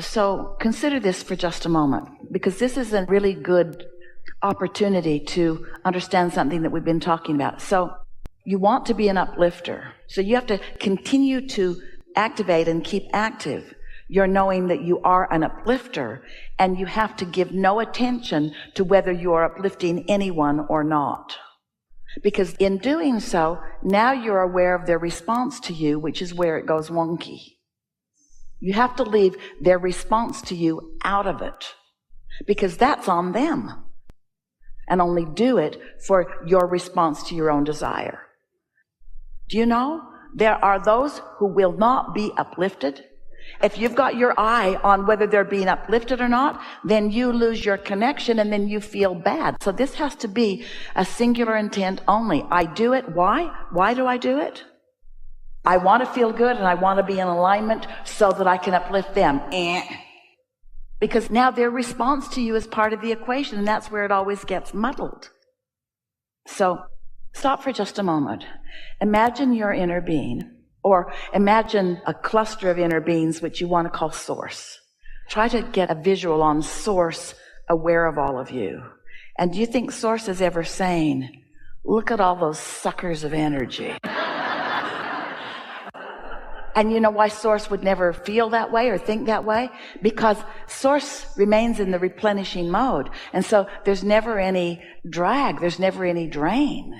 So consider this for just a moment, because this is a really good opportunity to understand something that we've been talking about. So you want to be an uplifter. So you have to continue to activate and keep active your knowing that you are an uplifter, and you have to give no attention to whether you are uplifting anyone or not. Because in doing so, now you're aware of their response to you, which is where it goes wonky. You have to leave their response to you out of it, because that's on them. And only do it for your response to your own desire. Do you know there are those who will not be uplifted? If you've got your eye on whether they're being uplifted or not, then you lose your connection and then you feel bad. So this has to be a singular intent only. I do it. Why? Why do I do it? I want to feel good and I want to be in alignment so that I can uplift them. Because now their response to you is part of the equation, and that's where it always gets muddled. So stop for just a moment. Imagine your inner being, or imagine a cluster of inner beings which you want to call Source. Try to get a visual on Source aware of all of you. And do you think Source is ever saying, look at all those suckers of energy? And you know why Source would never feel that way or think that way? Because Source remains in the replenishing mode. And so there's never any drag, there's never any drain.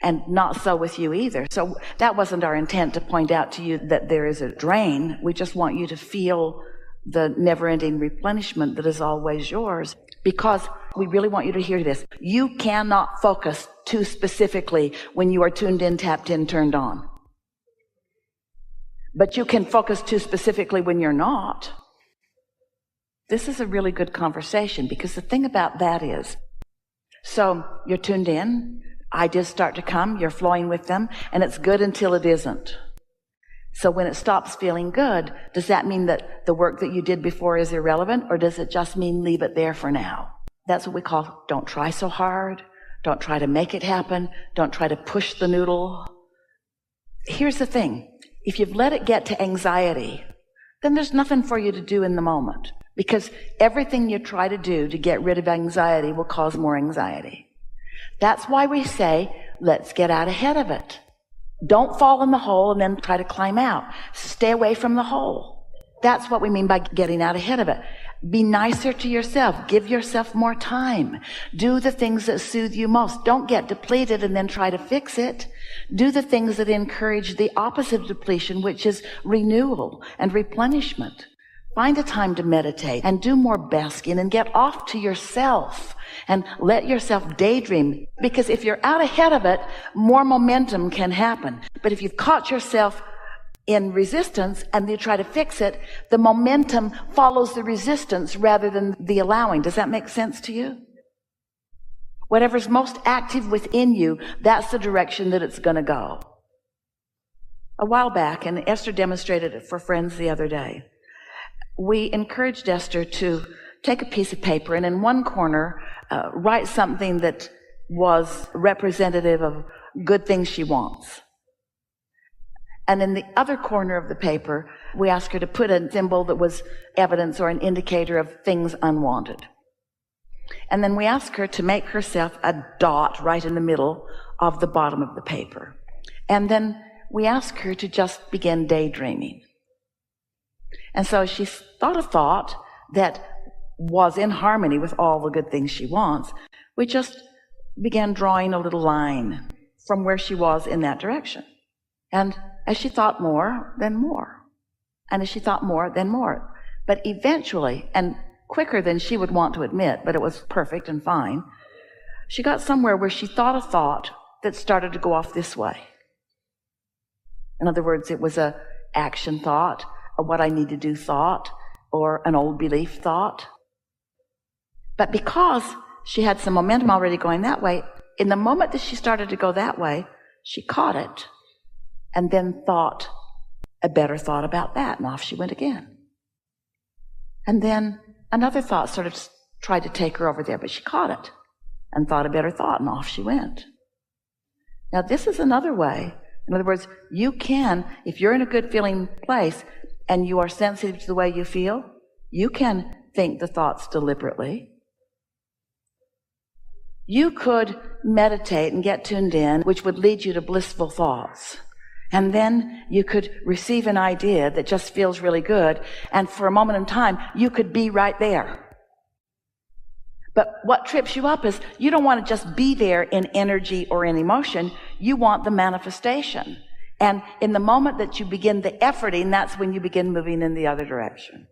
And not so with you either. So that wasn't our intent to point out to you that there is a drain. We just want you to feel the never-ending replenishment that is always yours. Because we really want you to hear this. You cannot focus too specifically when you are tuned in, tapped in, turned on. But you can focus too specifically when you're not. This is a really good conversation, because the thing about that is, so you're tuned in, ideas start to come, you're flowing with them, and it's good until it isn't. So when it stops feeling good, does that mean that the work that you did before is irrelevant, or does it just mean leave it there for now? That's what we call don't try so hard, don't try to make it happen, don't try to push the noodle. Here's the thing. If you've let it get to anxiety, then there's nothing for you to do in the moment, because everything you try to do to get rid of anxiety will cause more anxiety. That's why we say, let's get out ahead of it. Don't fall in the hole and then try to climb out. Stay away from the hole. That's what we mean by getting out ahead of it. Be nicer to yourself. Give yourself more time. Do the things that soothe you most. Don't get depleted and then try to fix it. Do the things that encourage the opposite of depletion, which is renewal and replenishment. Find a time to meditate and do more basking and get off to yourself and let yourself daydream. Because if you're out ahead of it, more momentum can happen. But if you've caught yourself in resistance and you try to fix it, the momentum follows the resistance rather than the allowing. Does that make sense to you? Whatever's most active within you, that's the direction that it's going to go. A while back, and Esther demonstrated it for friends the other day, we encouraged Esther to take a piece of paper and in one corner write something that was representative of good things she wants. And in the other corner of the paper, we asked her to put a symbol that was evidence or an indicator of things unwanted. And then we asked her to make herself a dot right in the middle of the bottom of the paper. And then we asked her to just begin daydreaming. And so she thought a thought that was in harmony with all the good things she wants. We just began drawing a little line from where she was in that direction. And as she thought more, then more. And as she thought more, then more. But eventually, and quicker than she would want to admit, but it was perfect and fine, she got somewhere where she thought a thought that started to go off this way. In other words, it was a action thought, a what I need to do thought, or an old belief thought. But because she had some momentum already going that way, in the moment that she started to go that way, she caught it and then thought a better thought about that, and off she went again. And then another thought sort of tried to take her over there, but she caught it and thought a better thought, and off she went. Now, this is another way. In other words, you can, if you're in a good feeling place and you are sensitive to the way you feel, You can think the thoughts deliberately. You could meditate and get tuned in, which would lead you to blissful thoughts. And then you could receive an idea that just feels really good. And for a moment in time, you could be right there. But what trips you up is you don't want to just be there in energy or in emotion. You want the manifestation. And in the moment that you begin the efforting, that's when you begin moving in the other direction.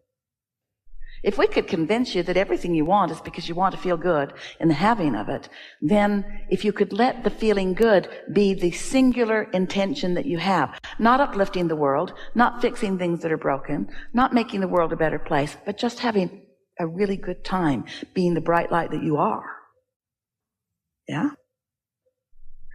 If we could convince you that everything you want is because you want to feel good in the having of it, then if you could let the feeling good be the singular intention that you have, not uplifting the world, not fixing things that are broken, not making the world a better place, but just having a really good time being the bright light that you are. Yeah?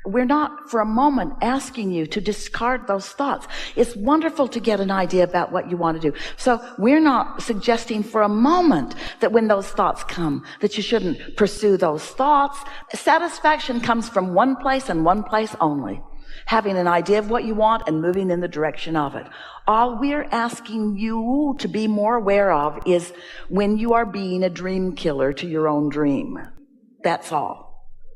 We're not for a moment asking you to discard those thoughts. It's wonderful to get an idea about what you want to do. So we're not suggesting for a moment that when those thoughts come, that you shouldn't pursue those thoughts. Satisfaction comes from one place and one place only. Having an idea of what you want and moving in the direction of it. All we're asking you to be more aware of is when you are being a dream killer to your own dream. That's all.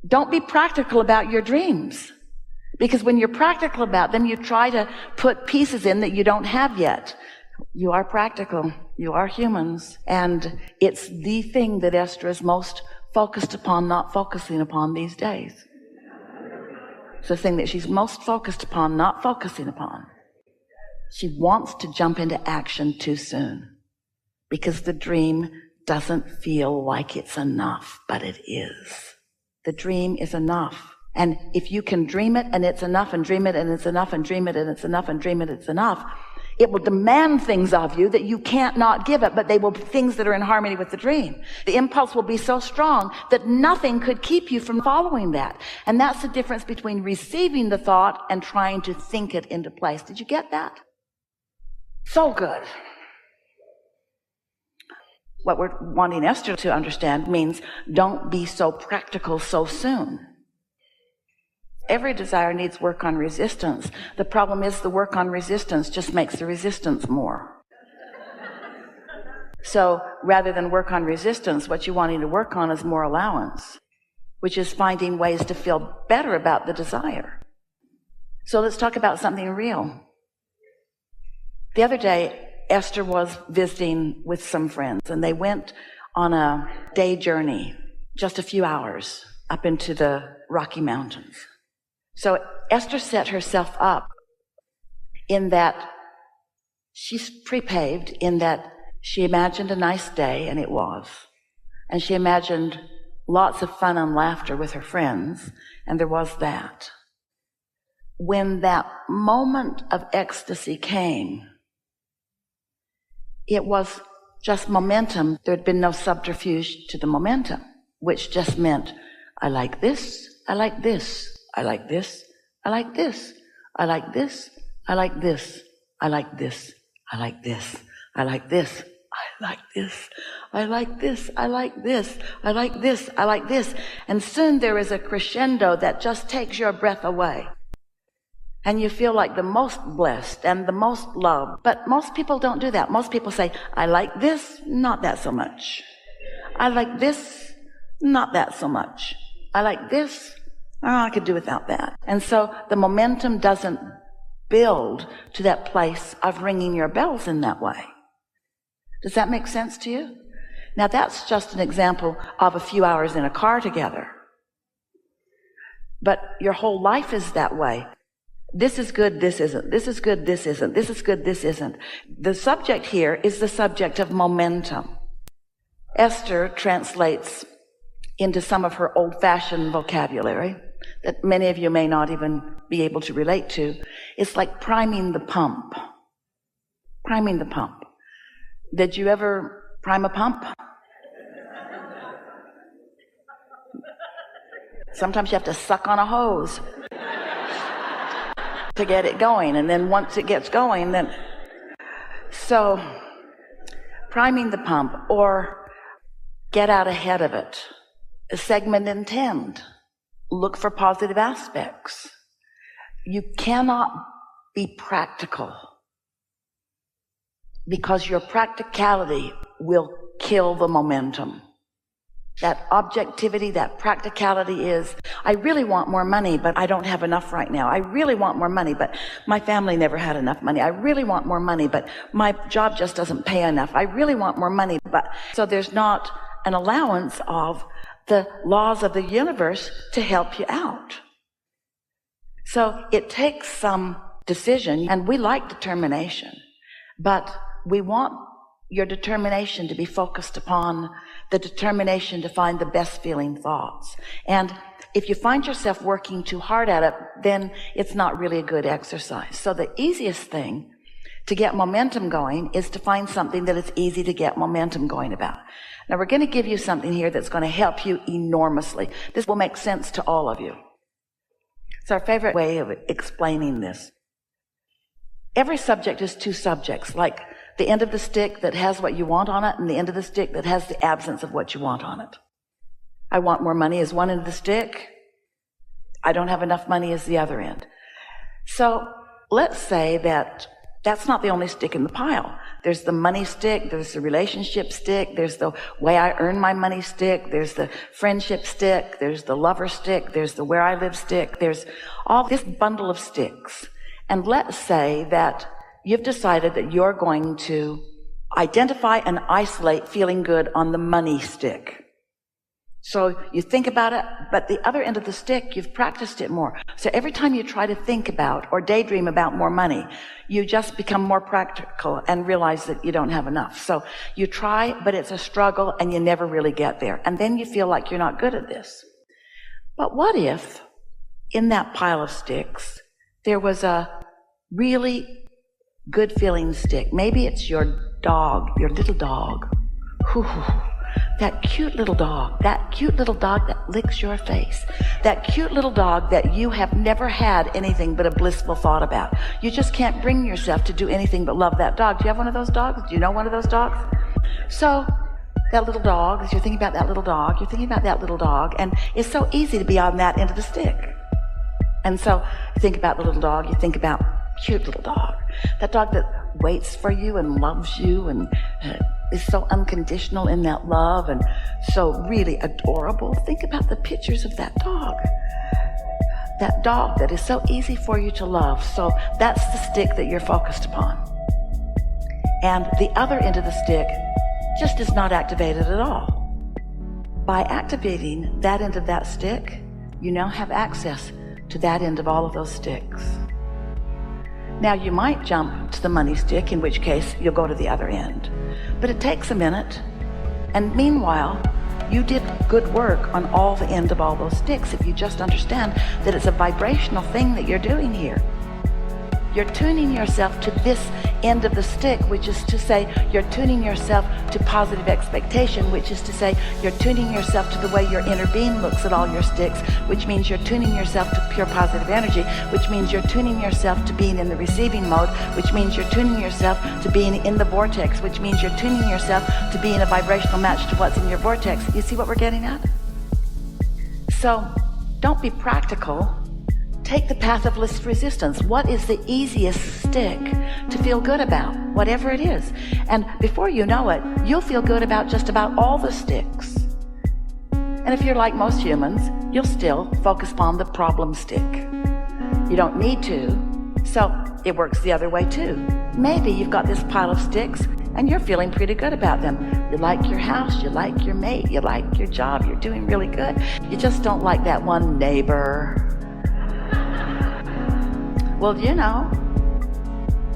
Don't be practical about your dreams. Because when you're practical about them, you try to put pieces in that you don't have yet. You are practical. You are humans. And it's the thing that Esther is most focused upon, not focusing upon these days. It's the thing that she's most focused upon, not focusing upon. She wants to jump into action too soon. Because the dream doesn't feel like it's enough, but it is. The dream is enough. And if you can dream it and it's enough and dream it and it's enough and dream it and it's enough and dream it, it's enough, it will demand things of you that you can't not give it, but they will be things that are in harmony with the dream. The impulse will be so strong that nothing could keep you from following that. And that's the difference between receiving the thought and trying to think it into place. Did you get that? So good. What we're wanting Esther to understand means don't be so practical so soon. Every desire needs work on resistance. The problem is the work on resistance just makes the resistance more. So rather than work on resistance, what you're wanting to work on is more allowance, which is finding ways to feel better about the desire. So let's talk about something real. The other day, Esther was visiting with some friends, and they went on a day journey, just a few hours, up into the Rocky Mountains. So Esther set herself up in that she's pre-paved, in that she imagined a nice day, and it was. And she imagined lots of fun and laughter with her friends, and there was that. When that moment of ecstasy came, it was just momentum. There had been no subterfuge to the momentum, which just meant, I like this, I like this, I like this, I like this, I like this, I like this, I like this, I like this, I like this, I like this, I like this, I like this, I like this, I like this. And soon there is a crescendo that just takes your breath away. And you feel like the most blessed and the most loved. But most people don't do that. Most people say, I like this, not that so much. I like this, not that so much. I like this, I could do without that. And so the momentum doesn't build to that place of ringing your bells in that way. Does that make sense to you? Now that's just an example of a few hours in a car together. But your whole life is that way. This is good, this isn't. This is good, this isn't. This is good, this isn't. The subject here is the subject of momentum. Esther translates into some of her old-fashioned vocabulary that many of you may not even be able to relate to. It's like priming the pump. Priming the pump. Did you ever prime a pump? Sometimes you have to suck on a hose to get it going, and then once it gets going, then... So, priming the pump, or get out ahead of it. Segment intend. Look for positive aspects. You cannot be practical, because your practicality will kill the momentum. That objectivity, that practicality is, I really want more money, but I don't have enough right now. I really want more money, but my family never had enough money. I really want more money, but my job just doesn't pay enough. I really want more money, but so there's not an allowance of the laws of the universe to help you out. So it takes some decision, and we like determination, but we want your determination to be focused upon the determination to find the best feeling thoughts. And if you find yourself working too hard at it, then it's not really a good exercise. So the easiest thing to get momentum going is to find something that it's easy to get momentum going about. Now we're going to give you something here that's going to help you enormously. This will make sense to all of you. It's our favorite way of explaining this. Every subject is two subjects, like the end of the stick that has what you want on it and the end of the stick that has the absence of what you want on it. I want more money is one end of the stick. I don't have enough money is the other end. So let's say that that's not the only stick in the pile. There's the money stick, there's the relationship stick, there's the way I earn my money stick, there's the friendship stick, there's the lover stick, there's the where I live stick, there's all this bundle of sticks. And let's say that you've decided that you're going to identify and isolate feeling good on the money stick. So you think about it, but the other end of the stick, you've practiced it more. So every time you try to think about or daydream about more money, you just become more practical and realize that you don't have enough. So you try, but it's a struggle and you never really get there. And then you feel like you're not good at this. But what if in that pile of sticks, there was a really good feeling stick? Maybe it's your dog, your little dog. That cute little dog that licks your face, that cute little dog that you have never had anything but a blissful thought about. You just can't bring yourself to do anything but love that dog. Do you have one of those dogs? Do you know one of those dogs? So that little dog, as you're thinking about that little dog, you're thinking about that little dog, and it's so easy to be on that end of the stick. And so you think about the little dog, you think about cute little dog, that dog that waits for you and loves you and is so unconditional in that love and so really adorable. Think about the pictures of that dog that is so easy for you to love. So that's the stick that you're focused upon. And the other end of the stick just is not activated at all. By activating that end of that stick, you now have access to that end of all of those sticks. Now you might jump to the money stick, in which case you'll go to the other end. But it takes a minute. And meanwhile, you did good work on all the end of all those sticks if you just understand that it's a vibrational thing that you're doing here. You're tuning yourself to this end of the stick, which is to say you're tuning yourself to positive expectation, which is to say you're tuning yourself to the way your inner being looks at all your sticks, which means you're tuning yourself to pure positive energy, which means you're tuning yourself to being in the receiving mode, which means you're tuning yourself to being in the vortex, which means you're tuning yourself to being a vibrational match to what's in your vortex. You see what we're getting at? So don't be practical. Take the path of least resistance. What is the easiest stick to feel good about? Whatever it is. And before you know it, you'll feel good about just about all the sticks. And if you're like most humans, you'll still focus on the problem stick. You don't need to, so it works the other way too. Maybe you've got this pile of sticks and you're feeling pretty good about them. You like your house, you like your mate, you like your job, you're doing really good. You just don't like that one neighbor. Well, you know,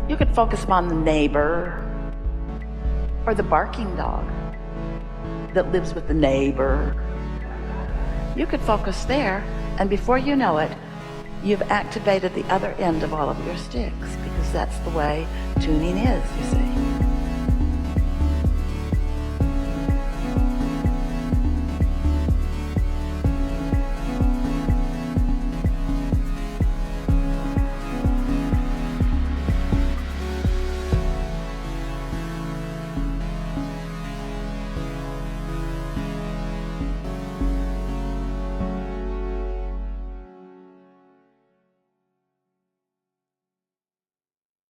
you could focus on the neighbor or the barking dog that lives with the neighbor. You could focus there, and before you know it, you've activated the other end of all of your sticks, because that's the way tuning is, you see.